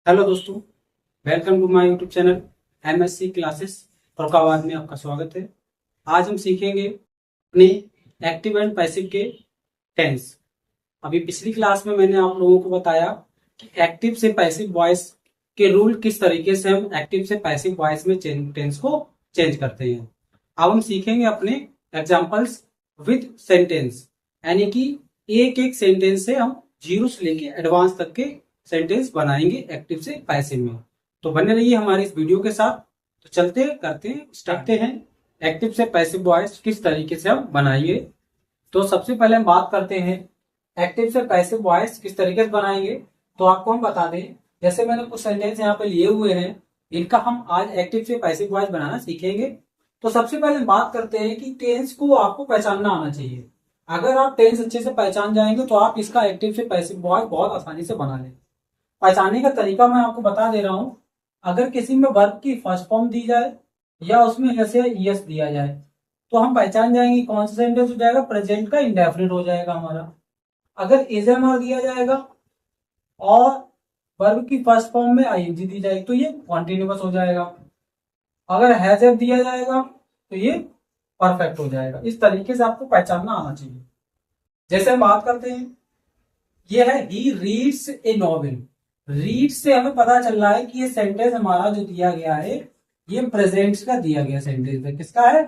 Hello दोस्तों, welcome to my YouTube channel MSC classes Farrukhabad में आपका स्वागत है। आज हम सीखेंगे अपने एक्टिव एंड पैसिव के टेंस। अभी पिछली क्लास में मैंने आप लोगों को बताया कि एक्टिव से पैसिव वॉइस के रूल किस तरीके से हम एक्टिव से पैसिव वॉइस में टेंस को चेंज करते हैं। अब हम सीखेंगे अपने एग्जाम्पल्स विद सेंटेंस, यानी कि एक एक सेंटेंस से हम जीरो से लेके एडवांस तक के सेंटेंस बनाएंगे एक्टिव से पैसिव में। तो बने रहिए हमारे इस वीडियो के साथ। तो चलते करते हैं, स्टार्ट हैं एक्टिव से पैसिव वॉइस किस तरीके से हम बनाएंगे। तो सबसे पहले हम बात करते हैं एक्टिव से पैसिव वॉइस किस तरीके से बनाएंगे। तो आपको हम बता दें, जैसे मैंने कुछ सेंटेंस यहाँ पे लिए हुए हैं, इनका हम आज एक्टिव से पैसिव वॉइस बनाना सीखेंगे। तो सबसे पहले हम बात करते हैं कि टेंस को आपको पहचानना आना चाहिए। अगर आप टेंस अच्छे से पहचान जाएंगे तो आप इसका एक्टिव से पैसिव वॉइस बहुत आसानी से बना लेंगे। पहचानने का तरीका मैं आपको बता दे रहा हूं। अगर किसी में वर्ब की फर्स्ट फॉर्म दी जाए या उसमें ऐसे यस दिया जाए तो हम पहचान जाएंगे कौन सा सेंटेंस हो जाएगा, प्रेजेंट का इंडेफिनिट हो जाएगा हमारा। अगर इज एम आर दिया जाएगा और वर्ब की फर्स्ट फॉर्म में आईएनजी दी जाएगी तो ये कॉन्टिन्यूअस हो जाएगा। अगर हैज एव दिया जाएगा तो ये परफेक्ट हो जाएगा। इस तरीके से आपको पहचानना आना चाहिए। जैसे हम बात करते हैं, ये है he reads A novel. Read से हमें पता चल रहा है कि ये सेंटेंस हमारा जो दिया गया है ये प्रेजेंट का दिया गया सेंटेंस है। किसका है?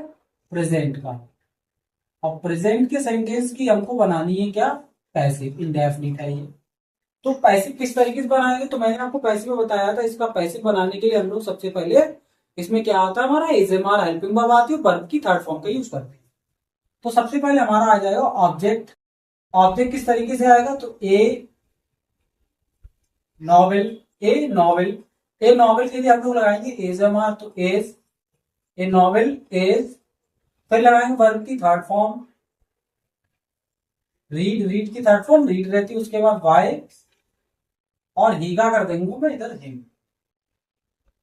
प्रेजेंट का। और प्रेजेंट के सेंटेंस की हमको बनानी है क्या? पैसिव, इंडेफिनिट है ये। तो पैसिव किस तरीके से बनाएंगे? तो मैंने आपको पैसिव में बताया था। इसका पैसिव बनाने के लिए हम लोग सबसे पहले इसमें क्या आता है, हमारा is am are helping verb आती है, वर्ब की थर्ड फॉर्म का यूज करते हैं। तो सबसे पहले हमारा आ जाएगा ऑब्जेक्ट। ऑब्जेक्ट किस तरीके से आएगा? तो ए नॉवेल, ए नॉवेल। ए नॉवेल के लिए हम लोग लगाएंगे एज एम आर, तो एज, ए नॉवेल एज। फिर लगाएंगे वर्ब की थर्ड फॉर्म रीड, रीड की थर्ड फॉर्म रीड रहती है। उसके बाद वाई और ही का कर देंगे मैं इधर हिम।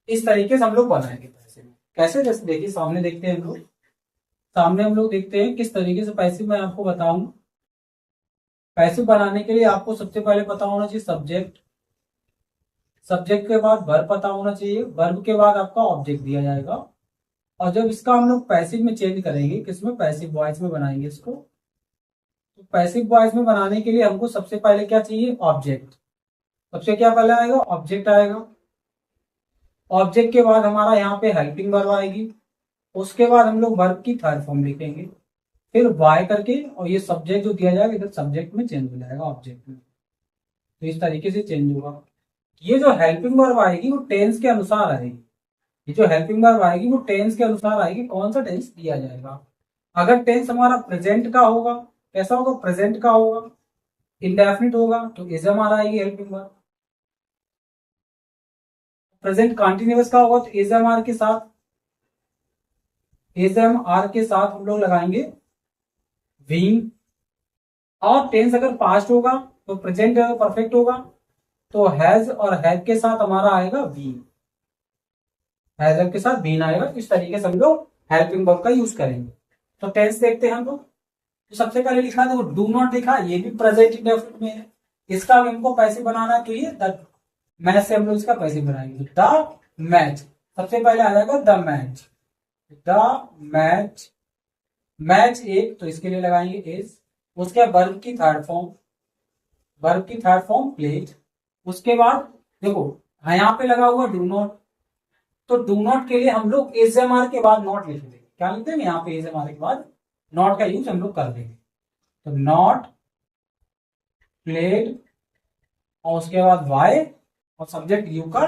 इस तरीके से हम लोग बनाएंगे पैसिव। कैसे? जैसे देखिए सामने देखते हैं हम लोग, सामने हम लोग देखते हैं किस तरीके से पैसिव मैं आपको बताऊं। पैसिव बनाने के लिए आपको सबसे पहले पता होना चाहिए सब्जेक्ट। सब्जेक्ट के बाद वर्ब पता होना चाहिए। वर्ब के बाद आपका ऑब्जेक्ट दिया जाएगा। और जब इसका हम लोग पैसिव में चेंज करेंगे, किसमें? पैसिव वॉइस में बनाएंगे इसको। तो पैसिव वॉइस में बनाने के लिए हमको सबसे पहले क्या चाहिए? ऑब्जेक्ट। सबसे क्या पहले आएगा? ऑब्जेक्ट आएगा। ऑब्जेक्ट के बाद हमारा यहाँ पे हेल्पिंग वर्ब आएगी। उसके बाद हम लोग वर्ब की थर्ड फॉर्म लिखेंगे, फिर वाई करके, और ये सब्जेक्ट जो दिया जाएगा इधर सब्जेक्ट में चेंज हो जाएगा, ऑब्जेक्ट में। तो इस तरीके से चेंज होगा। ये जो हेल्पिंग वर्ब आएगी वो टेंस के अनुसार आएगी। ये जो हेल्पिंग वर्ब आएगी वो टेंस के अनुसार आएगी, कौन सा टेंस दिया जाएगा। अगर टेंस हमारा प्रेजेंट का होगा, कैसा होगा? प्रेजेंट का होगा, इंडेफिनिट होगा, तो इज एम आर आएगी हेल्पिंग वर्ब। प्रेजेंट कंटिन्यूअस का होगा तो इज एम आर के साथ, इज एम आर के साथ हम लोग लगाएंगे बीइंग। और टेंस अगर पास्ट होगा तो प्रेजेंट अगर परफेक्ट होगा तो हैज और हैव के साथ हमारा आएगा बीइंग। हैज के साथ बीन आएगा। इस तरीके से हम लोग हेल्पिंग वर्ब का यूज करेंगे। तो टेंस देखते हैं हम लोग। तो सबसे पहले लिखा देखो डू नॉट लिखा, ये भी प्रेजेंट इंडेफिनिट में है। इसका भी हमको पैसे बनाना है तो ये द मैच से हम लोग इसका पैसे बनाएंगे। द मैच सबसे पहले आ जाएगा the match. The match, match एक, तो इसके लिए लगाएंगे इज। उसके बाद वर्ब की थर्ड फॉर्म, वर्ब की थर्ड फॉर्म प्लेड। उसके बाद देखो यहाँ पे लगा हुआ डू नॉट, तो डू नॉट के लिए हम लोग एज एम आर के बाद नॉट लिख देंगे। क्या लिख देंगे? यहाँ पे एज एम आर के बाद नॉट का यूज हम लोग कर देंगे। तो नॉट प्लेड, और उसके बाद वाई और सब्जेक्ट यू का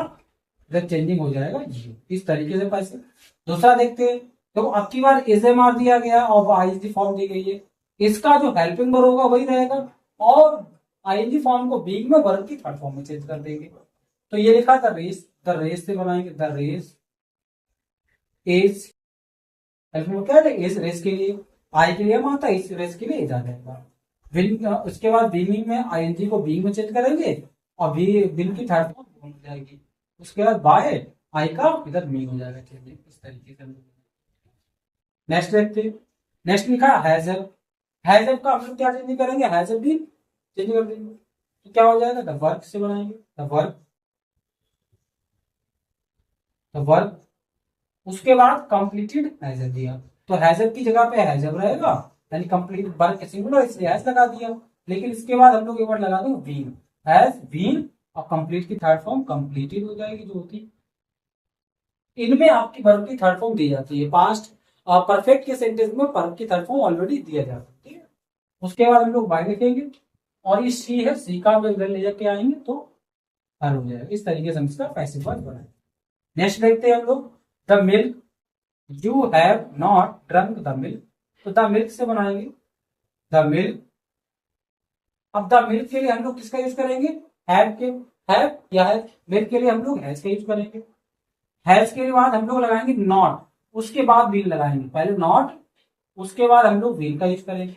इधर चेंजिंग हो जाएगा यू। इस तरीके से पैसे। दूसरा देखते हैं, तो अब की बार एज एम आर दिया गया और आईएनजी फॉर्म दी गई है। इसका जो हेल्पिंग वर्ब होगा वही रहेगा, और आईएनजी फॉर्म को बीइंग में वर्ब की थर्ड फॉर्म में चेंज कर देंगे। तो ये लिखा द रेस, द रेस से बनाएंगे the race as. Helping verb क्या है? एज, रेस के लिए आई के लिए आता है, इस रेस के लिए एज आ जाएगा। विल, उसके बाद बीइंग में आईएनजी को बीइंग में चेंज करेंगे और विल की थर्ड फॉर्म हो जाएगी। उसके बाद बाय आई का इधर मी हो जाएगा। चलिए इस तरीके से। नेक्स्ट देखते हैं। नेक्स्ट लिखा हैजर। हैजर का हम लोग क्या चेंज करेंगे? हैजर भी चेंज कर देंगे। तो क्या हो जाएगा? द वर्क से बनाएंगे द वर्क। तो वर्ब, उसके बाद कंप्लीटेड हैजर दिया, तो हैजर की जगह पे हैजर रहेगा, यानी कंप्लीट वर्ब सिंगुलर इसलिए हैज लगा दिया। लेकिन इसके बाद हम लोग ये वर्ड लगा देंगे बीन, हैज बीन, और कंप्लीट की थर्ड फॉर्म कंप्लीटेड हो जाएगी जो होती। इनमें आपकी वर्ब की थर्ड फॉर्म दी जाती है। पास्ट और परफेक्ट के सेंटेंस में वर्ब की थर्ड फॉर्म ऑलरेडी दिया जाता है, ठीक है। उसके बाद हम लोग बाय लिखेंगे, और ये सी है, सी का हम इधर ले जाके आएंगे तो हर हो जाएगा। इस तरीके से हम इसका पैसिव वॉइस बनाएंगे। नेक्स्ट देखते हैं हम लोग, the milk, you have not drunk the milk, तो द मिल्क से बनाएंगे द मिल्क। अब द मिल्क के लिए हम लोग किसका यूज करेंगे, हैव के, हैव या हैव। मिल्क के लिए हम लोग हैज का यूज करेंगे। हैज के बाद हम लोग लगाएंगे नॉट, उसके बाद विल लगाएंगे, पहले नॉट, उसके बाद हम लोग विल का यूज करेंगे।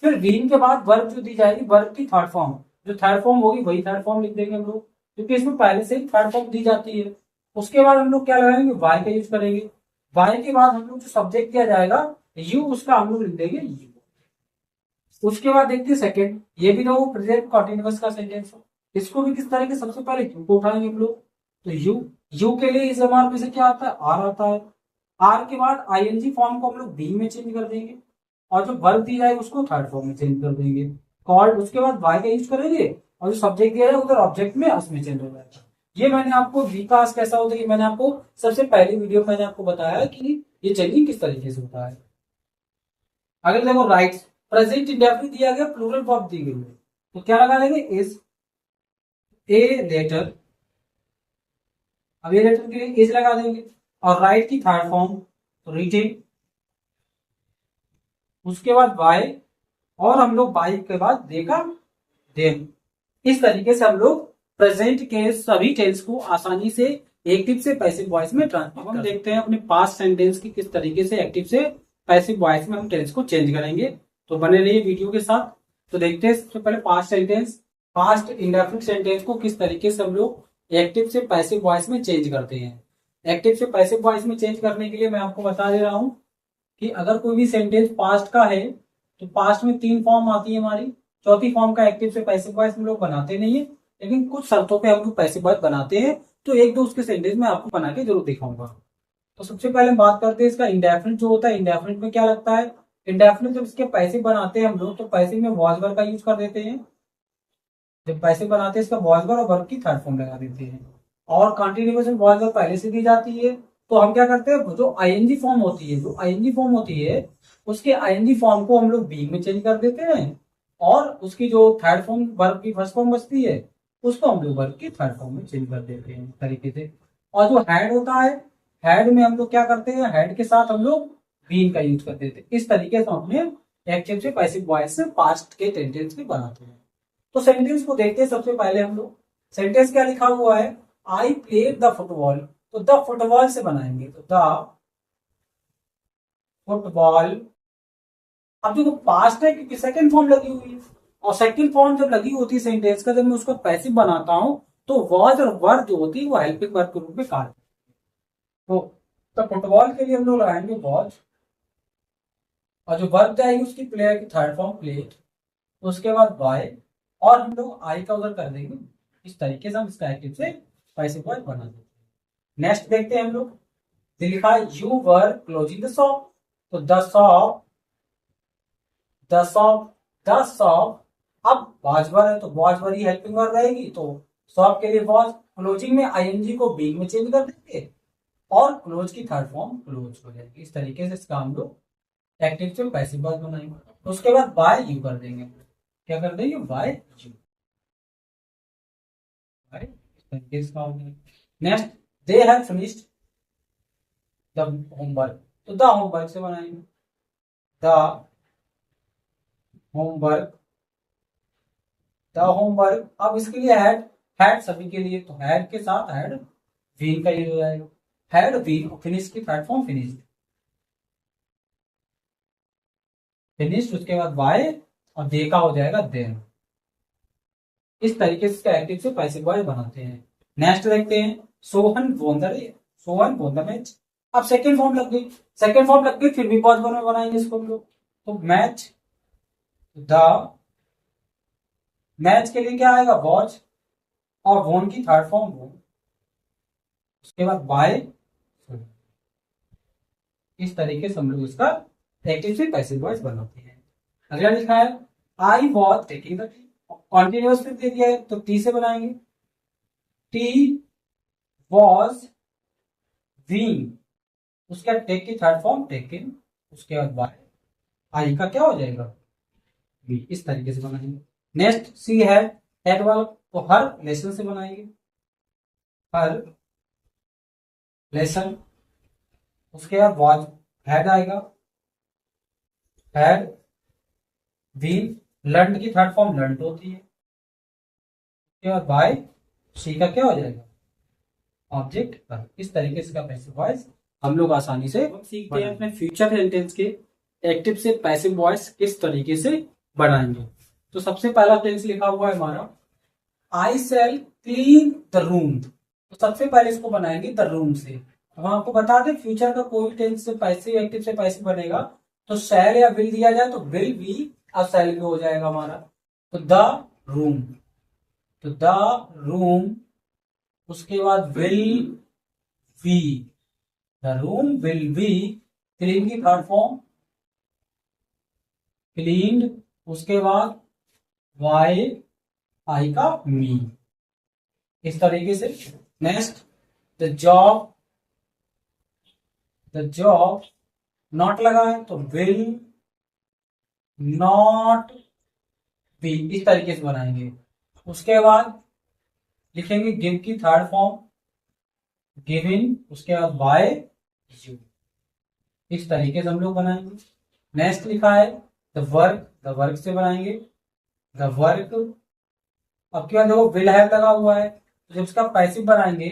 फिर विल के बाद वर्ब जो दी जाएगी, वर्ब की थर्ड फॉर्म, जो थर्ड फॉर्म होगी वही थर्ड फॉर्म लिख देंगे हम लोग, क्योंकि इसमें पहले से ही थर्ड फॉर्म दी जाती है। उसके बाद हम लोग क्या लगाएंगे, वाई का यूज करेंगे। वाई के बाद हम लोग जो सब्जेक्ट दिया जाएगा यू, उसका हम लोग लिख देंगे यू। उसके बाद देखते हैं सेकंड, ये भी तो प्रेजेंट कॉन्टिन्यूअस का सेंटेंस है, इसको भी किस तरह के, सबसे पहले यू को उठाएंगे हम लोग, तो यू, यू के लिए इस एमआर में से क्या आता है, आर आता है। आर के बाद आईएनजी फॉर्म को हम लोग बी में चेंज कर देंगे, और जो वर्ब दी जाएगी उसको थर्ड फॉर्म में चेंज कर देंगे। कॉल्ड, उसके बाद वाई का यूज करेंगे, और जो सब्जेक्ट दिया जाएगा उधर ऑब्जेक्ट में उसमें चेंज हो जाएगा। ये मैंने आपको विकास कैसा होता है कि मैंने आपको सबसे पहली वीडियो में मैंने आपको बताया कि ये चेंजिंग किस तरीके से होता है। अगर देखो राइट्स, प्रेजेंट इंडेफिनिट दिया गया, प्लूरल फॉर्म दी गई है, तो क्या लगा देंगे, इज ए लेटर। अब ए लेटर के लिए इज लगा देंगे, और राइट की थर्ड फॉर्म तो रीडिंग, उसके बाद बाय, और हम लोग बाई के बाद देगा देन। इस तरीके से हम लोग प्रेजेंट के सभी टेंस को आसानी से एक्टिव से पैसिव वॉइस में ट्रांसफर। हम देखते हैं अपने पास्ट सेंटेंस की किस तरीके से एक्टिव से पैसिव वॉइस में हम टेंस को चेंज करेंगे, तो बने रहिए वीडियो के साथ। तो देखते हैं सबसे पहले past sentence, past indefinite sentence को किस तरीके से हम लोग एक्टिव से पैसिव वॉइस में चेंज करते हैं। एक्टिव से पैसिव वॉइस में चेंज करने के लिए मैं आपको बता दे रहा हूं कि अगर कोई भी सेंटेंस पास्ट का है तो पास्ट में 3 फॉर्म आती है हमारी। चौथी फॉर्म का एक्टिव से पैसिव वॉइस हम लोग बनाते नहीं है, लेकिन कुछ शर्तों पे हम लोग पैसिव वॉइस बनाते हैं, तो एक दो उसके सेंटेंस में आपको बना के जरूर दिखाऊंगा। तो सबसे पहले हम बात करते हैं इसका इंडेफिनिट जो होता है। इंडेफिनिट में क्या लगता है, इंडेफिनिट जब इसके पैसिव बनाते हैं हम लोग तो पैसिव में वॉज वर्ब का यूज कर देते हैं। जब पैसिव बनाते हैं इसका वॉज वर्ब और वर्ब की थर्ड फॉर्म लगा देते हैं, और कंटिन्यूअस में वॉज वर्ब पहले से दी जाती है, तो हम क्या करते हैं, जो आईएनजी फॉर्म होती है, जो आईएनजी फॉर्म होती है उसके आईएनजी फॉर्म को हम लोग बी में चेंज कर देते हैं, और उसकी जो थर्ड फॉर्म वर्ब की फर्स्ट फॉर्म बचती है उसको हम लोग वर्ब की थर्ड फॉर्म में चेंज कर देते हैं इस तरीके से। और जो हैड होता है, हैड में हम लोग क्या करते हैं, हैड के साथ हम लोग बीन का यूज कर देते हैं। इस तरीके से हम अपने एक्टिव से पैसिव वॉइस से पास्ट के सेंटेंस भी बनाते हैं। तो सेंटेंस को देखते हैं। सबसे पहले हम लोग सेंटेंस क्या लिखा हुआ है, आई प्लेड द फुटबॉल, तो द फुटबॉल से बनाएंगे, तो द फुटबॉल। अब देखो पास्ट है क्योंकि सेकंड फॉर्म लगी हुई है, और सेकंड फॉर्म जब लगी होती है सेंटेंस का, जब मैं उसको पैसिव बनाता हूं तो वॉज और वर्ब जो होती है वो हेल्पिंग वर्ब के रूप में कार्य। तो फुटबॉल के लिए हम लोग लगाएंगे वॉज, और जो वर्ब जाएगी उसकी प्लेयर की थर्ड फॉर्म प्लेड, उसके बाद बाय, और हम लोग आई का उधर कर देंगे। इस तरीके से हम इसका एक्टिव से पैसिव वॉइस बना देते हैं। नेक्स्ट देखते हैं हम लोग, लिखा है you were closing the shop, तो the shop, the shop, the shop. अब वॉज वर्ब है तो वॉज वर्ब ही हेल्पिंग वर्ब रहेगी, तो शॉप के लिए वॉज, क्लोजिंग में आईएनजी को बीइंग में चेंज कर देंगे, और क्लोज की थर्ड फॉर्म क्लोज हो जाएगी। इस तरीके से इसका हम लोग एक्टिव से पैसिव वॉइस बनाएंगे। उसके बाद बाय यू कर देंगे, क्या कर देंगे, बाय यू, बाय, इस तरीके से हो गया। Next, they have finished the homework, तो द होमवर्क से बनाएंगे, द होमवर्क, द होमवर्क। अब इसके लिए हैड सभी के लिए, तो हैड के साथ हैड बीन का यूज हो जाएगा, हैड बीन, फिनिश की थर्ड फॉर्म फिनिश्ड, फिनिश्ड, उसके बाद बाय, और दे का हो जाएगा देन। इस तरीके से इसका एक्टिव से पैसिव वॉइस बनाते हैं। नेक्स्ट देखते हैं, Sohan won the race, Sohan won the match. अब सेकंड फॉर्म लग गई, सेकंड फॉर्म लग गई, फिर भी पॉज में बनाएंगे इसको हम लोग, तो मैच, द मैच के लिए क्या आएगा, वॉच, और वोन की थर्ड फॉर्म वोन, उसके बाद बाय, इस तरीके से हम लोग इसका एक्टिव से पैसिव वॉइस बनाते हैं। अगला लिखा है I was taking the tea, continuous दे दिया है तो टी से बनाएंगे, टी वॉज बीइंग, उसका टेक की थर्ड फॉर्म टेकिंग, उसके बाद बाय, आई का क्या हो जाएगा बी, इस तरीके से बनाएंगे। नेक्स्ट सी है एट वाला, तो हर लेसन से बनाएंगे, हर लेसन, उसके बाद वॉज हैड आएगा, हैड बीन, लर्न की थर्ड फॉर्म लर्न होती है, उसके बाद बाय, सी का क्या हो जाएगा ऑब्जेक्ट पर। इस तरीके से का पैसिव वॉइस हम लोग आसानी से सीखते हैं अपने फ्यूचर सेंटेंस के एक्टिव से पैसिव वॉइस किस तरीके से बनाएंगे। तो सबसे पहला टेंस लिखा हुआ है हमारा आई शैल क्लीन द रूम, तो सबसे पहले इसको बनाएंगे द रूम से। अब आपको बता दें फ्यूचर का कोई टेंस से पैसिव एक्टिव से पैसिव बनेगा तो शैल या विल दिया जाए तो विल भी और शैल भी हो जाएगा हमारा। तो द रूम, तो द रूम, उसके बाद will be, the room will be, clean की थर्ड फॉर्म क्लीन्ड, उसके बाद वाई, आई का मी, इस तरीके से। Next the job, the job not लगा है तो विल नॉट बी, इस तरीके से बनाएंगे। उसके बाद लिखेंगे गिव की थर्ड फॉर्म गिविंग, उसके बाद बाय यू, इस तरीके से हम लोग बनाएंगे। नेक्स्ट लिखा है द वर्क, द वर्क से बनाएंगे द वर्क। अब क्या देखो विल हैव लगा हुआ है तो जब इसका पैसिव बनाएंगे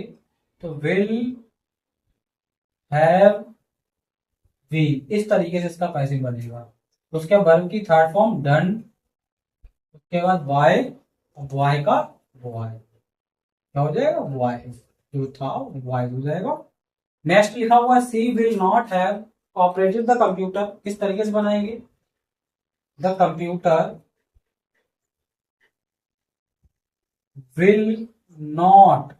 तो विल हैव वी, इस तरीके से इसका पैसिव बनेगा। उसके वर्ब की थर्ड फॉर्म डन, उसके बाद वाई, वाई का वाई क्या हो जाएगा वाई, जो था वाई हो जाएगा। नेक्स्ट लिखा हुआ है she will not have operated the computer, किस तरीके से बनाएंगे द कंप्यूटर विल नॉट,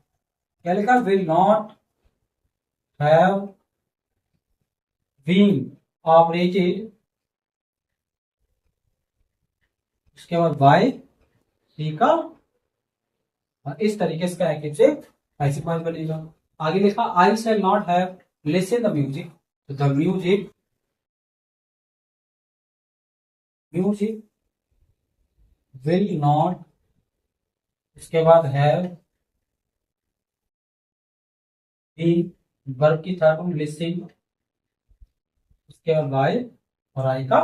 क्या लिखा will not have been operated, उसके बाद बाय सी का, इस तरीके से एक्टिव से पैसिव वॉइस बनेगा। आगे लिखा I shall not have listen the music, तो the music, music will not, उसके बाद हैव बीन, वर्ब की थर्ड फॉर्म लिसन, उसके बाद बाय और आई का।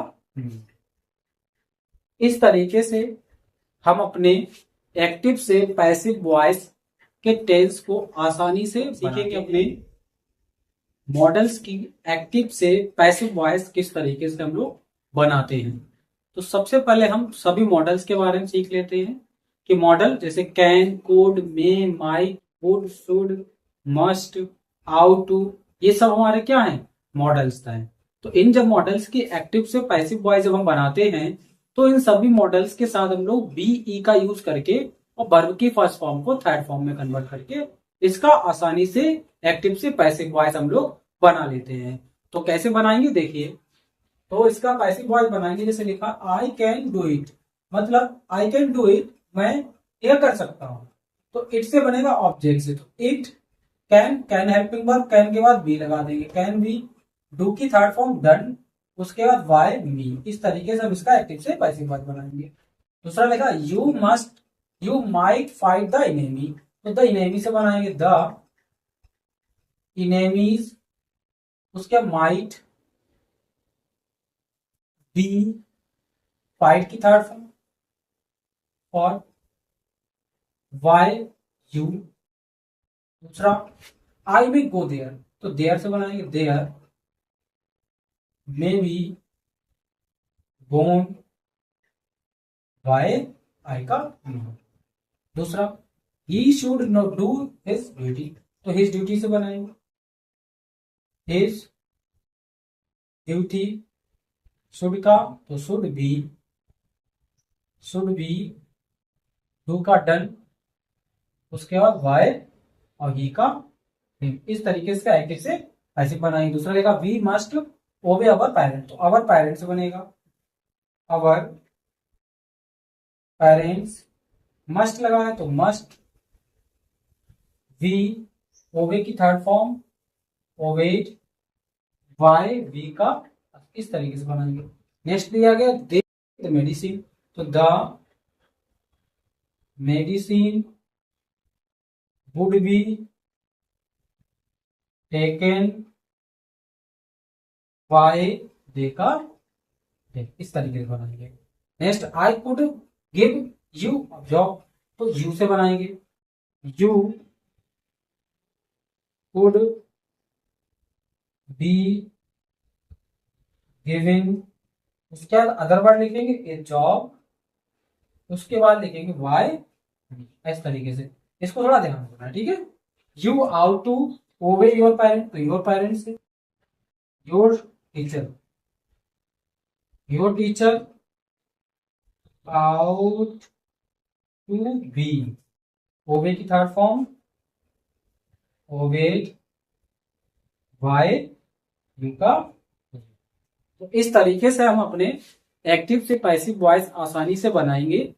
इस तरीके से हम अपने एक्टिव से पैसिव वॉइस के टेंस को आसानी से सीखेंगे। अपने मॉडल्स की एक्टिव से पैसिव वॉइस किस तरीके से हम लोग बनाते हैं। तो सबसे पहले हम सभी मॉडल्स के बारे में सीख लेते हैं कि मॉडल जैसे can, could, may, might, would, should, must, ought to सब हमारे क्या हैं मॉडल्स हैं। तो इन जब मॉडल्स की एक्टिव से पैसिव वॉइस जब हम बनाते हैं तो इन सभी मॉडल्स के साथ हम लोग बी ई का यूज करके और वर्ब की फर्स्ट फॉर्म को थर्ड फॉर्म में कन्वर्ट करके इसका आसानी से एक्टिव से पैसिव वॉइस हम लोग बना लेते हैं। तो कैसे बनाएंगे देखिए, तो इसका पैसिव वॉइस बनाएंगे जैसे लिखा आई कैन डू इट, मतलब आई कैन डू इट, मैं यह कर सकता हूं, तो इट से बनेगा ऑब्जेक्ट से, तो it, can, can helping verb, can के बाद बी लगा देंगे, कैन बी, डू की थर्ड फॉर्म डन, उसके बाद वाई मी, इस तरीके से हम इसका एक्टिव से पैसिव वॉइस बनाएंगे। दूसरा लिखा you must, you might fight the enemy, तो द इनेमी से बनाएंगे द इनेमीज, उसके माइट बी, फाइट की थर्ड फॉर्म और वाई यू। दूसरा आई में गो देयर, तो देयर से बनाएंगे there may be gone by I का। दूसरा he should not do his duty, तो हिज ड्यूटी से बनाएंगे हिज ड्यूटी, शुड का तो शुड बी, डू का डन, उसके बाद वाई और ही का हिम, इस तरीके से एक्टिव से पैसिव बनाएंगे। दूसरा लिखा वी मस्ट ओबे अवर पेरेंट, तो अवर पेरेंट्स बनेगा, अवर पेरेंट्स। मस्ट लगा है तो मस्ट, वी ओबे की third form obeyed, by we का, इस तरीके से बनाएंगे। नेक्स्ट दिया गया दे मेडिसिन, तो the medicine would be taken by they का, इस तरीके से बनाएंगे। Next I could give you job, तो यू से बनाएंगे, यू कुड बी गिविंग, उसके बाद अदर वर्ड लिखेंगे ए जॉब, उसके बाद लिखेंगे वाई, इस तरीके से। इसको थोड़ा ध्यान रखना है, ठीक है। You ought to obey your parent, तो योर पेरेंट्स से, your teacher, your teacher ought to be, obey की third form obeyed by you का। तो इस तरीके से हम अपने एक्टिव से पैसिव वॉइस आसानी से बनाएंगे।